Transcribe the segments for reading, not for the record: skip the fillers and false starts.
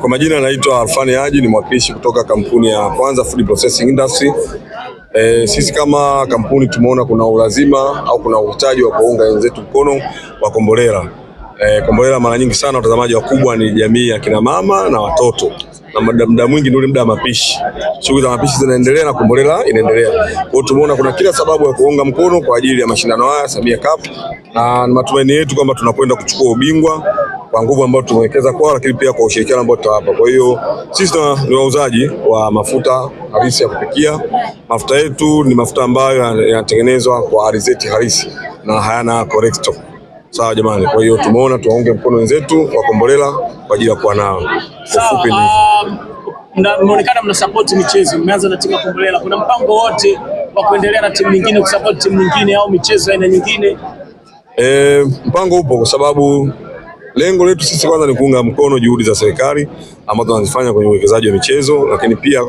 Kwa majina naitwa Alfani Haji, ni mwakilishi kutoka kampuni ya Kwanza Food Processing Industry. Sisi kama kampuni tumeona kuna ulazima au kuna uhitaji wa kuunga wenzetu mkono wa Kombolela. Kombolela mara nyingi sana watazamaji wakubwa ni jamii ya kina mama na watoto, na muda mwingi ni ule muda wa mapishi. Shughuli za mapishi zinaendelea na Kombolela inaendelea. Kwa hiyo tumeona kuna kila sababu ya kuunga mkono kwa ajili ya mashindano haya Samia Cup, na matumaini yetu kwamba tunakwenda kuchukua ubingwa kwa nguvu ambayo tumewekeza kwao, lakini pia kwa ushirikiano ambao tutawapa. Kwa hiyo sisi ni wauzaji wa mafuta halisi ya kupikia. Mafuta yetu ni mafuta ambayo yanatengenezwa kwa alizeti halisi na hayana cholesterol. Sawa jamani, kwa hiyo tumeona tuwaunge mkono wenzetu wa Kombolela kwa ajili ya kuwa nao. Kwa ufupi ni mnaonekana mna support michezo, mmeanza na timu ya Kombolela. Kuna mpango wote wa kuendelea na timu nyingine, kusupport timu nyingine au michezo aina nyingine? Mpango upo kwa sababu lengo letu sisi kwanza ni kuunga mkono juhudi za serikali ambazo tunazifanya kwenye uwekezaji wa michezo, lakini pia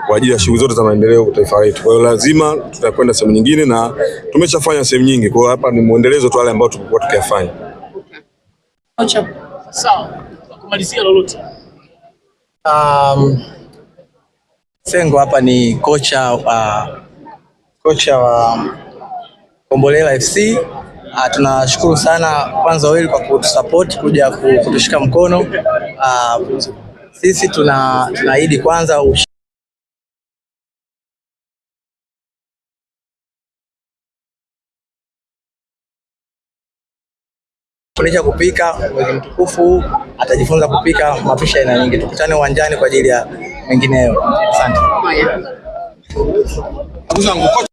kwa ajili ya shughuli zote za maendeleo kwa taifa letu. Kwa hiyo lazima tutakwenda sehemu nyingine na tumeshafanya sehemu nyingi. Kwa hiyo hapa ni muendelezo tu wale ambao tulikuwa tukiyafanya. Acha sawa, kumalizia lolote. Sengo hapa ni kocha wa Kombolela FC. Tunashukuru sana Kwanza Oil kwa kutusupport, kuja kutushika mkono. Sisi tunaahidi kwanza kuja kupika. Mwezi mtukufu atajifunza kupika mapishi aina nyingi. Tukutane uwanjani kwa ajili ya mengineyo. Asante.